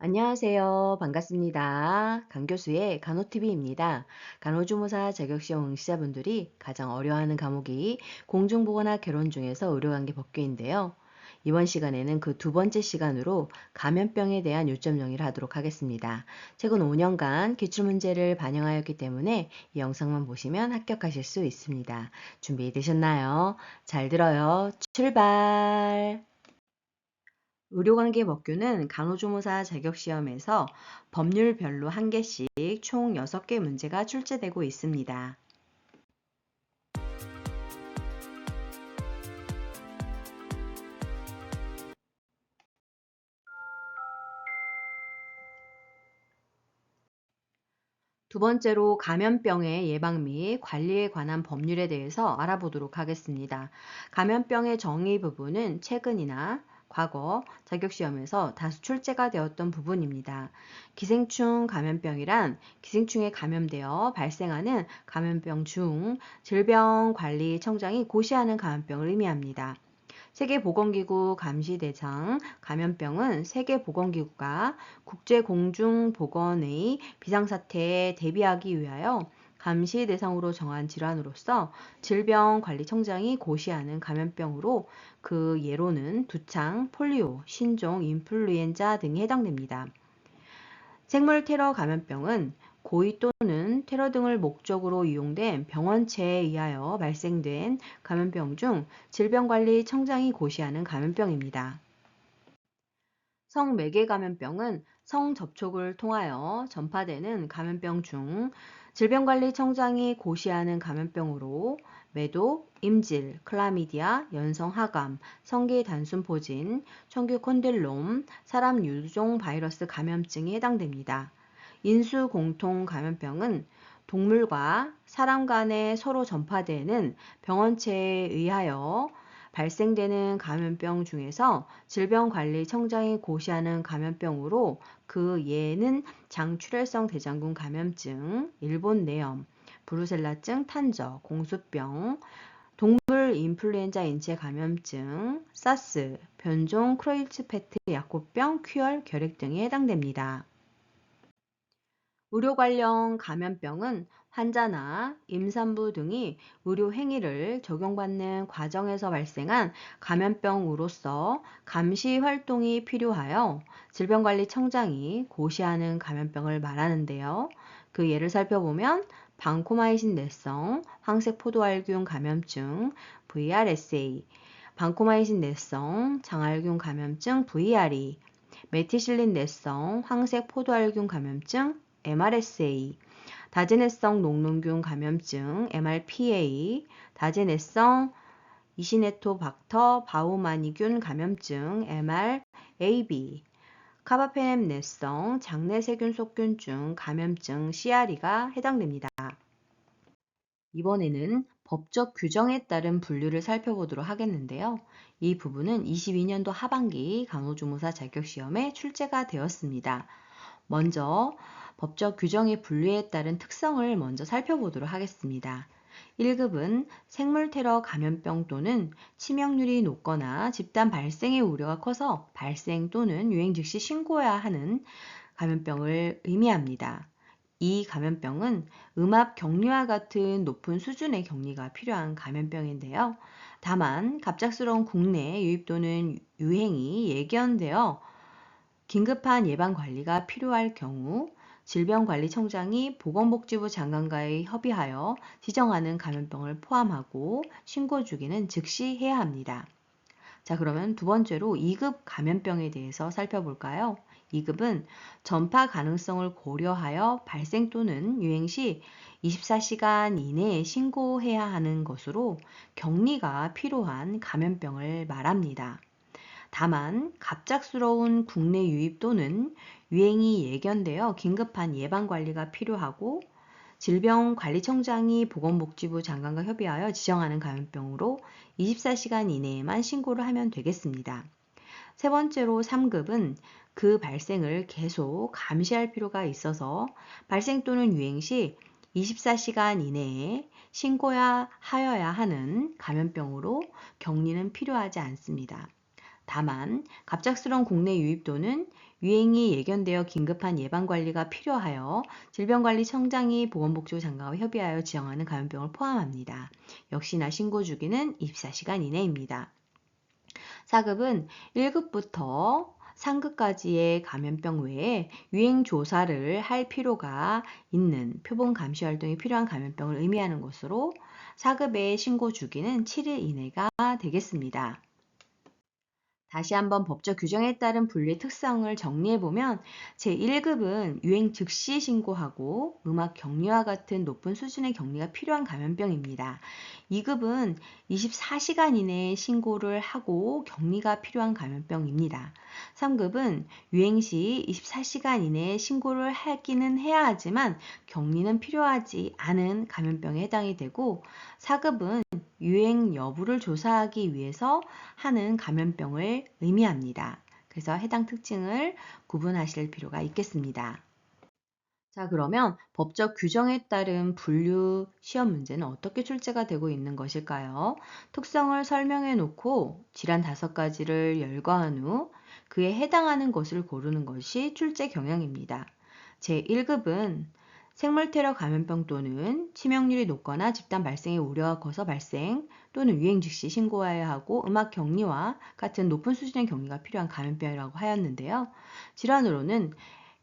안녕하세요. 반갑습니다. 강교수의 간호TV입니다. 간호조무사 자격시험 응시자분들이 가장 어려워하는 과목이 공중보건학 개론 중에서 의료관계 법규인데요. 이번 시간에는 그 두 번째 시간으로 감염병에 대한 요점 정의를 하도록 하겠습니다. 최근 5년간 기출문제를 반영하였기 때문에 이 영상만 보시면 합격하실 수 있습니다. 준비되셨나요? 잘 들어요. 출발! 의료관계 법규는 간호조무사 자격시험에서 법률별로 한 개씩 총 6개 문제가 출제되고 있습니다. 두 번째로 감염병의 예방 및 관리에 관한 법률에 대해서 알아보도록 하겠습니다. 감염병의 정의 부분은 최근이나 과거 자격시험에서 다수 출제가 되었던 부분입니다. 기생충 감염병이란 기생충에 감염되어 발생하는 감염병 중 질병관리청장이 고시하는 감염병을 의미합니다. 세계보건기구 감시대상 감염병은 세계보건기구가 국제공중보건의 비상사태에 대비하기 위하여 감시 대상으로 정한 질환으로서 질병관리청장이 고시하는 감염병으로 그 예로는 두창, 폴리오, 신종, 인플루엔자 등이 해당됩니다. 생물 테러 감염병은 고의 또는 테러 등을 목적으로 이용된 병원체에 의하여 발생된 감염병 중 질병관리청장이 고시하는 감염병입니다. 성매개 감염병은 성접촉을 통하여 전파되는 감염병 중 질병관리청장이 고시하는 감염병으로 매독, 임질, 클라미디아, 연성하감, 성기 단순포진, 청규 콘딜롬, 사람 유종 바이러스 감염증이 해당됩니다. 인수공통 감염병은 동물과 사람 간에 서로 전파되는 병원체에 의하여 발생되는 감염병 중에서 질병관리청장이 고시하는 감염병으로 그 예는 장출혈성 대장균 감염증, 일본 뇌염, 브루셀라증 탄저, 공수병, 동물 인플루엔자 인체 감염증, 사스, 변종 크로이츠페트 약호병, 퀴얼, 결핵 등에 해당됩니다. 의료 관련 감염병은 환자나 임산부 등이 의료 행위를 적용받는 과정에서 발생한 감염병으로서 감시 활동이 필요하여 질병관리청장이 고시하는 감염병을 말하는데요. 그 예를 살펴보면 방코마이신 내성 황색포도알균 감염증 VRSA, 방코마이신 내성 장알균 감염증 VRE, 메티실린 내성 황색포도알균 감염증 MRSA, 다제내성 녹농균 감염증 MRPA, 다제내성 이시네토박터 바우마니균 감염증 MRAB, 카바페넴 내성 장내세균 속균증 감염증 CRE가 해당됩니다. 이번에는 법적 규정에 따른 분류를 살펴보도록 하겠는데요. 이 부분은 22년도 하반기 간호조무사 자격시험에 출제가 되었습니다. 먼저 법적 규정의 분류에 따른 특성을 먼저 살펴보도록 하겠습니다. 1급은 생물테러 감염병 또는 치명률이 높거나 집단 발생의 우려가 커서 발생 또는 유행 즉시 신고해야 하는 감염병을 의미합니다. 이 감염병은 음압 격리와 같은 높은 수준의 격리가 필요한 감염병인데요. 다만 갑작스러운 국내 유입 또는 유행이 예견되어 긴급한 예방 관리가 필요할 경우 질병관리청장이 보건복지부 장관과의 협의하여 지정하는 감염병을 포함하고 신고 주기는 즉시 해야 합니다. 자, 그러면 두 번째로 2급 감염병에 대해서 살펴볼까요? 2급은 전파 가능성을 고려하여 발생 또는 유행 시 24시간 이내에 신고해야 하는 것으로 격리가 필요한 감염병을 말합니다. 다만 갑작스러운 국내 유입 또는 유행이 예견되어 긴급한 예방관리가 필요하고 질병관리청장이 보건복지부 장관과 협의하여 지정하는 감염병으로 24시간 이내에만 신고를 하면 되겠습니다. 세 번째로 3급은 그 발생을 계속 감시할 필요가 있어서 발생 또는 유행 시 24시간 이내에 신고해야 하여야 하는 감염병으로 격리는 필요하지 않습니다. 다만 갑작스러운 국내 유입 또는 유행이 예견되어 긴급한 예방관리가 필요하여 질병관리청장이 보건복지부 장관과 협의하여 지정하는 감염병을 포함합니다. 역시나 신고 주기는 24시간 이내입니다. 4급은 1급부터 3급까지의 감염병 외에 유행 조사를 할 필요가 있는 표본 감시 활동이 필요한 감염병을 의미하는 것으로 4급의 신고 주기는 7일 이내가 되겠습니다. 다시 한번 법적 규정에 따른 분류의 특성을 정리해보면 제1급은 유행 즉시 신고하고 음악 격리와 같은 높은 수준의 격리가 필요한 감염병입니다. 2급은 24시간 이내에 신고를 하고 격리가 필요한 감염병입니다. 3급은 유행 시 24시간 이내에 신고를 하기는 해야 하지만 격리는 필요하지 않은 감염병에 해당이 되고 4급은 유행 여부를 조사하기 위해서 하는 감염병을 의미합니다. 그래서 해당 특징을 구분하실 필요가 있겠습니다. 자, 그러면 법적 규정에 따른 분류 시험 문제는 어떻게 출제가 되고 있는 것일까요? 특성을 설명해 놓고 질환 5가지를 열거한 후 그에 해당하는 것을 고르는 것이 출제 경향입니다. 제1급은 생물테러 감염병 또는 치명률이 높거나 집단 발생의 우려가 커서 발생 또는 유행 즉시 신고해야 하고 음악 격리와 같은 높은 수준의 격리가 필요한 감염병이라고 하였는데요. 질환으로는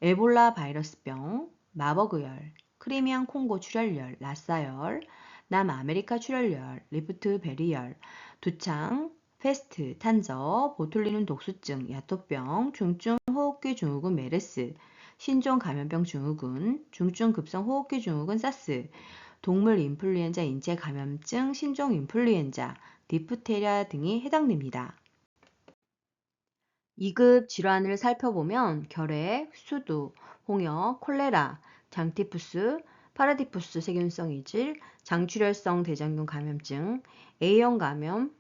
에볼라 바이러스병, 마버그열, 크리미안 콩고 출혈열, 라사열, 남아메리카 출혈열, 리프트 베리열, 두창, 페스트, 탄저, 보툴리눔 독수증, 야토병, 중증 호흡기 증후군 메르스, 신종 감염병 증후군, 중증 급성 호흡기 증후군 사스, 동물 인플루엔자 인체 감염증, 신종 인플루엔자, 디프테리아 등이 해당됩니다. 2급 질환을 살펴보면 결핵, 수두, 홍역, 콜레라, 장티푸스, 파라디푸스 세균성 이질, 장출혈성 대장균 감염증, A형 감염,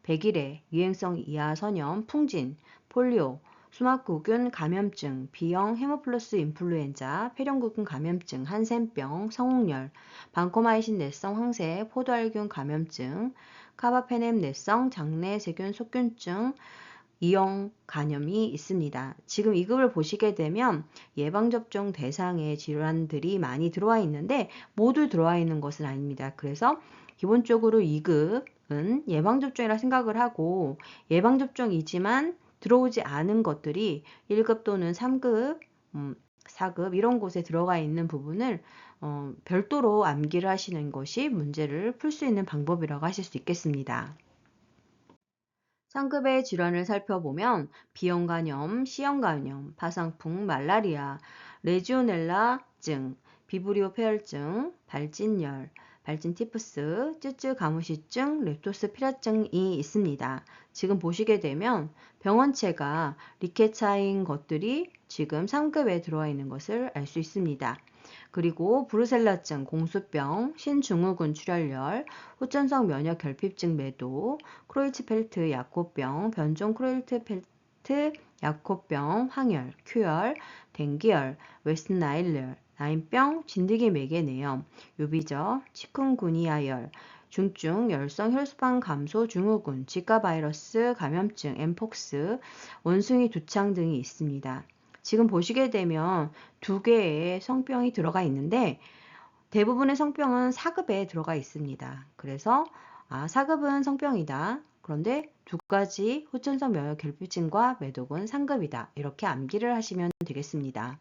백일해, 유행성 이하선염, 풍진, 폴리오, 수막구균 감염증, B형 헤모플러스 인플루엔자, 폐렴구균 감염증, 한센병, 성홍열, 방코마이신 내성 황새, 포도알균 감염증, 카바페넴 내성 장내 세균 속균증, E형 간염이 있습니다. 지금 2급을 보시게 되면 예방접종 대상의 질환들이 많이 들어와 있는데 모두 들어와 있는 것은 아닙니다. 그래서 기본적으로 2급은 예방접종이라 생각을 하고 예방접종이지만 들어오지 않은 것들이 1급 또는 3급, 4급 이런 곳에 들어가 있는 부분을 별도로 암기를 하시는 것이 문제를 풀 수 있는 방법이라고 하실 수 있겠습니다. 3급의 질환을 살펴보면 B형 감염, C형 감염, 파상풍, 말라리아, 레지오넬라증, 비브리오 폐혈증, 발진열, 발진티푸스, 쯔쯔 가무시증, 렙토스피라증이 있습니다. 지금 보시게 되면 병원체가 리케차인 것들이 지금 3급에 들어와 있는 것을 알 수 있습니다. 그리고 브루셀라증, 공수병, 신증후군 출혈열, 후천성 면역 결핍증 매도, 크로이츠펠트 약호병, 변종 크로이츠펠트 약호병, 황열, 큐열, 댕기열, 웨스트나일열, 나인병, 진드기 매개내염, 유비저, 치kun구니아열, 중증 열성 혈소판 감소 증후군, 지카 바이러스 감염증, 엠폭스, 원숭이 두창 등이 있습니다. 지금 보시게 되면 2개의 성병이 들어가 있는데 대부분의 성병은 4급에 들어가 있습니다. 그래서 4급은 성병이다. 그런데 2가지 후천성 면역 결핍증과 매독은 3급이다. 이렇게 암기를 하시면 되겠습니다.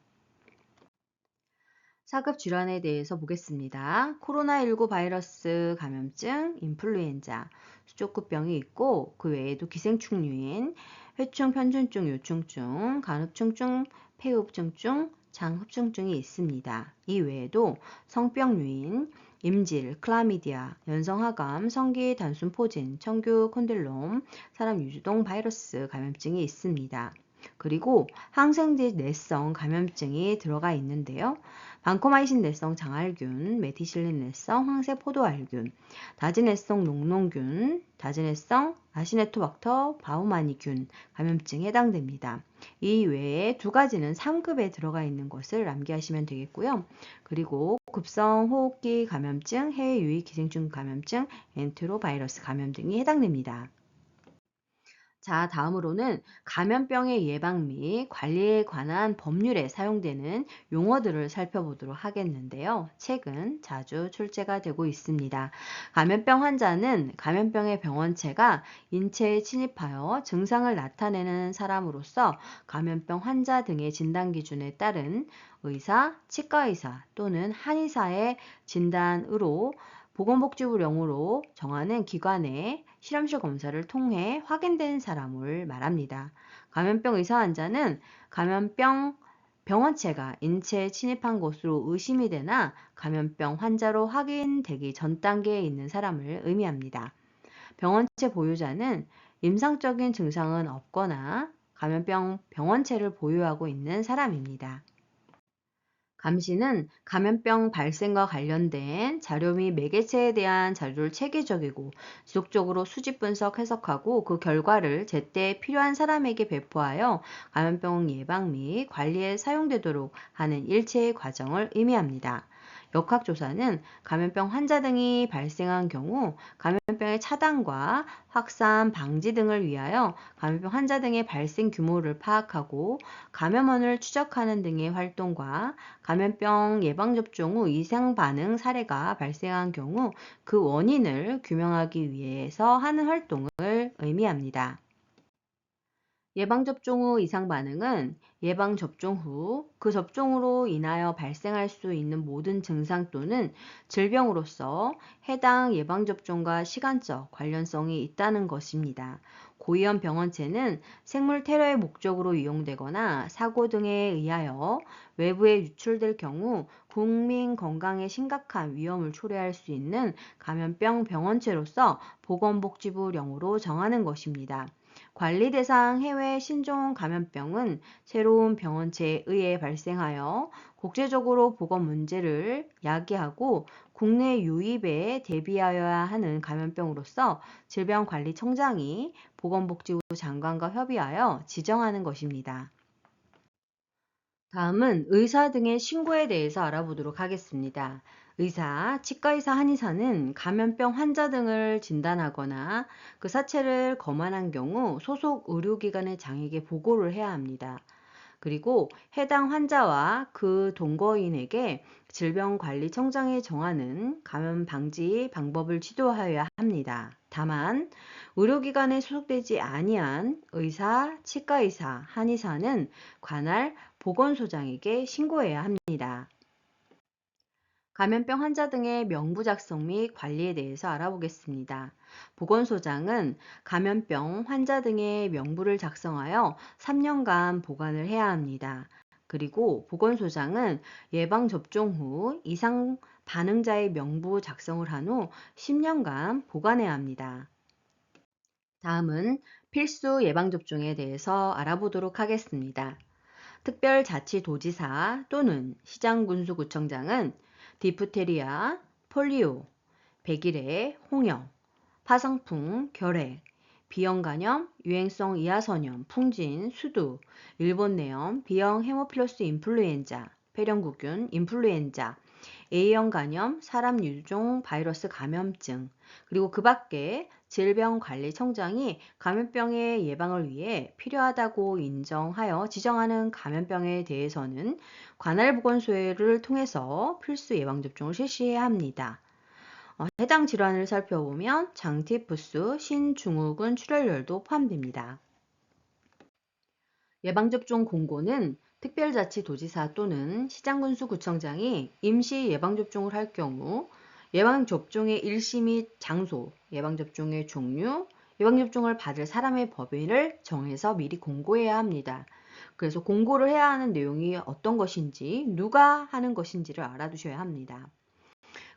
4급 질환에 대해서 보겠습니다. 코로나19 바이러스 감염증, 인플루엔자, 수족구병이 있고 그 외에도 기생충류인 회충, 편준증, 요충증, 간흡충증, 폐흡증증, 장흡증증이 있습니다. 이 외에도 성병류인 임질, 클라미디아, 연성하감, 성기 단순포진, 청규 콘딜롬, 사람 유주동 바이러스 감염증이 있습니다. 그리고 항생제 내성 감염증이 들어가 있는데요. 방코마이신 내성 장알균, 메티실린 내성 황새 포도알균, 다지내성 녹농균, 다지내성 아시네토박터 바우마니균 감염증에 해당됩니다. 이 외에 2가지는 3급에 들어가 있는 것을 암기하시면 되겠고요. 그리고 급성 호흡기 감염증, 해외 유입 기생충 감염증, 엔테로바이러스 감염 등이 해당됩니다. 자, 다음으로는 감염병의 예방 및 관리에 관한 법률에 사용되는 용어들을 살펴보도록 하겠는데요. 최근 자주 출제가 되고 있습니다. 감염병 환자는 감염병의 병원체가 인체에 침입하여 증상을 나타내는 사람으로서 감염병 환자 등의 진단 기준에 따른 의사, 치과의사 또는 한의사의 진단으로 보건복지부령으로 정하는 기관의 실험실 검사를 통해 확인된 사람을 말합니다. 감염병 의사 환자는 감염병 병원체가 인체에 침입한 것으로 의심이 되나 감염병 환자로 확인되기 전 단계에 있는 사람을 의미합니다. 병원체 보유자는 임상적인 증상은 없거나 감염병 병원체를 보유하고 있는 사람입니다. 감시는 감염병 발생과 관련된 자료 및 매개체에 대한 자료를 체계적이고 지속적으로 수집 분석 해석하고 그 결과를 제때 필요한 사람에게 배포하여 감염병 예방 및 관리에 사용되도록 하는 일체의 과정을 의미합니다. 역학조사는 감염병 환자 등이 발생한 경우 감염병의 차단과 확산 방지 등을 위하여 감염병 환자 등의 발생 규모를 파악하고 감염원을 추적하는 등의 활동과 감염병 예방접종 후 이상 반응 사례가 발생한 경우 그 원인을 규명하기 위해서 하는 활동을 의미합니다. 예방접종 후 이상 반응은 예방접종 후 그 접종으로 인하여 발생할 수 있는 모든 증상 또는 질병으로서 해당 예방접종과 시간적 관련성이 있다는 것입니다. 고위험 병원체는 생물 테러의 목적으로 이용되거나 사고 등에 의하여 외부에 유출될 경우 국민 건강에 심각한 위험을 초래할 수 있는 감염병 병원체로서 보건복지부령으로 정하는 것입니다. 관리 대상 해외 신종 감염병은 새로운 병원체에 의해 발생하여 국제적으로 보건 문제를 야기하고 국내 유입에 대비하여야 하는 감염병으로서 질병관리청장이 보건복지부 장관과 협의하여 지정하는 것입니다. 다음은 의사 등의 신고에 대해서 알아보도록 하겠습니다. 의사, 치과의사, 한의사는 감염병 환자 등을 진단하거나 그 사체를 검안한 경우 소속 의료기관의 장에게 보고를 해야 합니다. 그리고 해당 환자와 그 동거인에게 질병관리청장이 정하는 감염 방지 방법을 지도하여야 합니다. 다만 의료기관에 소속되지 아니한 의사, 치과의사, 한의사는 관할 보건소장에게 신고해야 합니다. 감염병 환자 등의 명부 작성 및 관리에 대해서 알아보겠습니다. 보건소장은 감염병 환자 등의 명부를 작성하여 3년간 보관을 해야 합니다. 그리고 보건소장은 예방접종 후 이상 반응자의 명부 작성을 한 후 10년간 보관해야 합니다. 다음은 필수 예방접종에 대해서 알아보도록 하겠습니다. 특별자치도지사 또는 시장군수구청장은 디프테리아, 폴리오, 백일해, 홍역, 파상풍, 결핵, 비형간염, 유행성 이하선염, 풍진, 수두, 일본내염, B형 헤모필러스 인플루엔자, 폐렴구균, 인플루엔자, A형 간염, 사람 유종 바이러스 감염증, 그리고 그 밖에 질병관리청장이 감염병의 예방을 위해 필요하다고 인정하여 지정하는 감염병에 대해서는 관할보건소를 통해서 필수 예방접종을 실시해야 합니다. 해당 질환을 살펴보면 장티푸스, 신증후군 출혈열도 포함됩니다. 예방접종 공고는 특별자치도지사 또는 시장군수구청장이 임시 예방접종을 할 경우 예방접종의 일시 및 장소, 예방접종의 종류, 예방접종을 받을 사람의 법인을 정해서 미리 공고해야 합니다. 그래서 공고를 해야 하는 내용이 어떤 것인지, 누가 하는 것인지를 알아두셔야 합니다.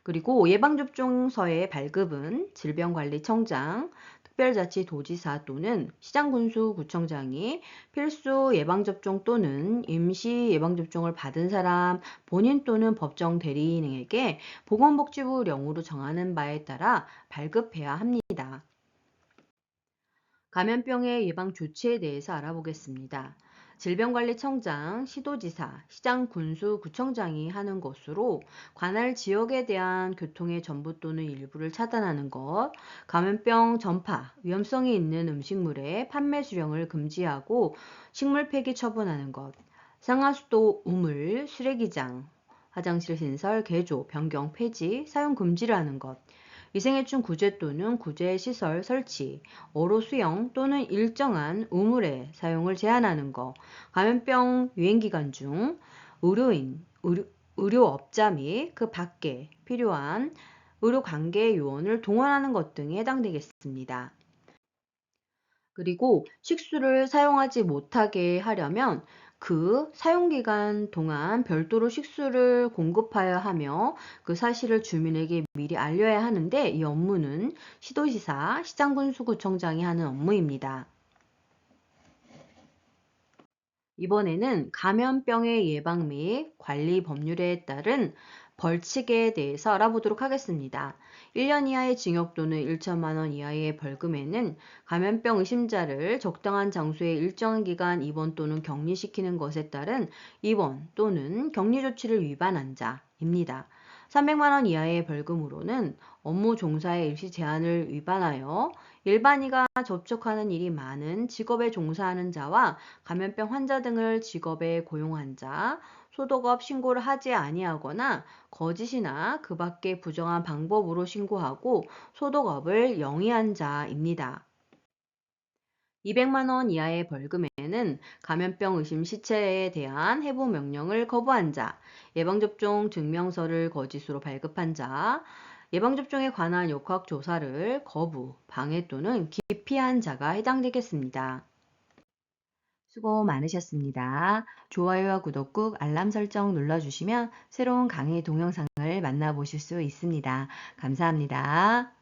그리고 예방접종서의 발급은 질병관리청장, 특별자치도지사 또는 시장군수구청장이 필수 예방접종 또는 임시 예방접종을 받은 사람 본인 또는 법정 대리인에게 보건복지부령으로 정하는 바에 따라 발급해야 합니다. 감염병의 예방 조치에 대해서 알아보겠습니다. 질병관리청장, 시도지사, 시장, 군수, 구청장이 하는 것으로 관할 지역에 대한 교통의 전부 또는 일부를 차단하는 것, 감염병 전파, 위험성이 있는 음식물의 판매 수령을 금지하고 식물 폐기 처분하는 것, 상하수도 우물, 쓰레기장, 화장실 신설, 개조, 변경, 폐지, 사용 금지를 하는 것, 위생해충 구제 또는 구제 시설 설치, 어로 수영 또는 일정한 우물의 사용을 제한하는 것, 감염병 유행 기간 중 의료인, 의료업자 및 그 밖에 필요한 의료 관계 요원을 동원하는 것 등에 해당되겠습니다. 그리고 식수를 사용하지 못하게 하려면 그 사용기간 동안 별도로 식수를 공급하여야 하며 그 사실을 주민에게 미리 알려야 하는데 이 업무는 시도지사, 시장군수구청장이 하는 업무입니다. 이번에는 감염병의 예방 및 관리 법률에 따른 벌칙에 대해서 알아보도록 하겠습니다. 1년 이하의 징역 또는 1천만 원 이하의 벌금에는 감염병 의심자를 적당한 장소에 일정한 기간 입원 또는 격리시키는 것에 따른 입원 또는 격리 조치를 위반한 자입니다. 300만 원 이하의 벌금으로는 업무 종사의 일시 제한을 위반하여 일반인과 접촉하는 일이 많은 직업에 종사하는 자와 감염병 환자 등을 직업에 고용한 자, 소독업 신고를 하지 아니하거나 거짓이나 그 밖의 부정한 방법으로 신고하고 소독업을 영위한 자입니다. 200만 원 이하의 벌금에는 감염병 의심 시체에 대한 해부 명령을 거부한 자, 예방접종 증명서를 거짓으로 발급한 자, 예방접종에 관한 역학조사를 거부, 방해 또는 기피한 자가 해당되겠습니다. 수고 많으셨습니다. 좋아요와 구독 꾹 알람 설정 눌러주시면 새로운 강의 동영상을 만나보실 수 있습니다. 감사합니다.